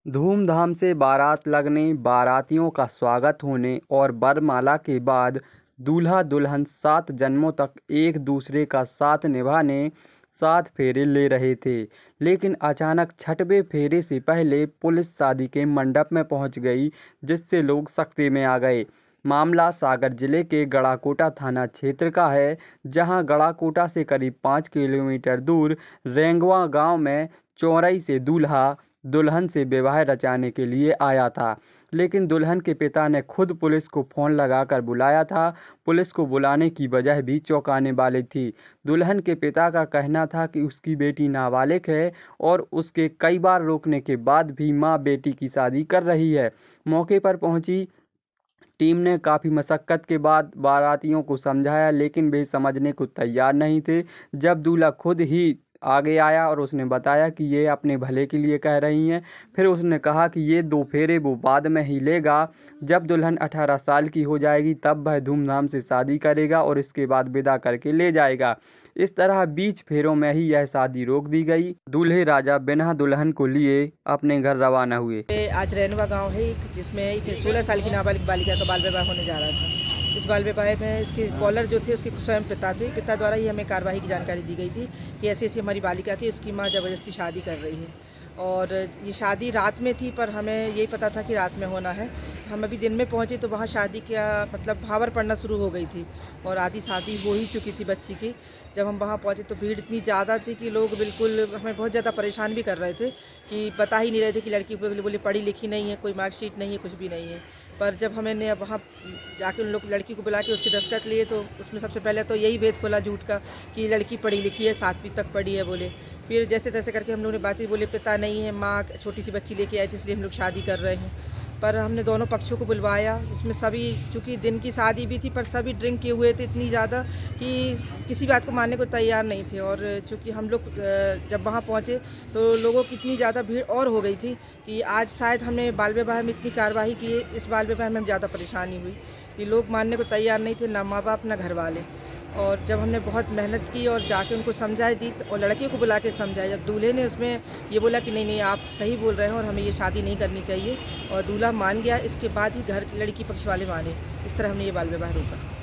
धूमधाम से बारात लगने, बारातियों का स्वागत होने और वरमाला के बाद दूल्हा दुल्हन 7 जन्मों तक एक दूसरे का साथ निभाने 7 फेरे ले रहे थे। लेकिन अचानक छठवें फेरे से पहले पुलिस शादी के मंडप में पहुंच गई, जिससे लोग सख्ते में आ गए। मामला सागर जिले के गड़ाकोटा थाना क्षेत्र का है, जहां गड़ाकोटा से करीब 5 किलोमीटर दूर रेंगवा गांव में चौरई से दूल्हा दुल्हन से विवाह रचाने के लिए आया था। लेकिन दुल्हन के पिता ने खुद पुलिस को फ़ोन लगाकर बुलाया था। पुलिस को बुलाने की वजह भी चौंकाने वाली थी। दुल्हन के पिता का कहना था कि उसकी बेटी नाबालिग है और उसके कई बार रोकने के बाद भी मां बेटी की शादी कर रही है। मौके पर पहुंची टीम ने काफ़ी मशक्क़त के बाद बारातियों को समझाया, लेकिन वे समझने को तैयार नहीं थे। जब दूल्हा खुद ही आगे आया और उसने बताया कि ये अपने भले के लिए कह रही हैं, फिर उसने कहा कि ये 2 फेरे वो बाद में ही लेगा। जब दुल्हन 18 साल की हो जाएगी तब वह धूमधाम से शादी करेगा और इसके बाद विदा करके ले जाएगा। इस तरह बीच फेरों में ही यह शादी रोक दी गई। दूल्हे राजा बिना दुल्हन को लिए अपने घर रवाना हुए। आज रेनवा गांव है जिसमें एक 16 साल की नाबालिग बालिका का बाल विवाह होने जा रहा था। इस बाल विवाह में इसके कॉलर जो थे उसके स्वयं पिता थे। पिता द्वारा ही हमें कार्यवाही की जानकारी दी गई थी कि ऐसी ऐसी हमारी बालिका की उसकी माँ ज़बरदस्ती शादी कर रही है और ये शादी रात में थी, पर हमें यही पता था कि रात में होना है। हम अभी दिन में पहुँचे तो वहाँ शादी का मतलब भावर पड़ना शुरू हो गई थी और आधी शादी हो ही चुकी थी बच्ची की। जब हम वहाँ पहुँचे तो भीड़ इतनी ज़्यादा थी कि लोग बिल्कुल हमें बहुत ज़्यादा परेशान भी कर रहे थे कि बता ही नहीं रहे थे कि लड़की बोली पढ़ी लिखी नहीं है, कोई मार्कशीट नहीं है, कुछ भी नहीं है। पर जब हमने वहाँ जाके उन लोग लड़की को बुला के उसके दस्तखत लिए तो उसमें सबसे पहले तो यही भेद खोला झूठ का कि लड़की पढ़ी लिखी है, 7वीं तक पढ़ी है बोले। फिर जैसे तैसे करके हम लोगों ने बातचीत, बोले पिता नहीं है, माँ छोटी सी बच्ची लेके आई थी इसलिए हम लोग शादी कर रहे हैं। पर हमने दोनों पक्षों को बुलवाया, इसमें सभी चूँकि दिन की शादी भी थी पर सभी ड्रिंक किए हुए थे इतनी ज़्यादा कि किसी बात को मानने को तैयार नहीं थे। और चूँकि हम लोग जब वहाँ पहुँचे तो लोगों की इतनी ज़्यादा भीड़ और हो गई थी कि आज शायद हमने बाल विवाह में इतनी कार्रवाई की, इस बाल विवाह में हम ज़्यादा परेशानी हुई कि लोग मानने को तैयार नहीं थे, ना माँ बाप ना घर वाले। और जब हमने बहुत मेहनत की और जाके उनको समझाई दी और लड़की को बुला के समझाया, जब दूल्हे ने उसमें ये बोला कि नहीं नहीं आप सही बोल रहे हैं और हमें ये शादी नहीं करनी चाहिए और दूल्हा मान गया, इसके बाद ही घर लड़की पक्ष वाले माने। इस तरह हमने ये बाल विवाह रोका।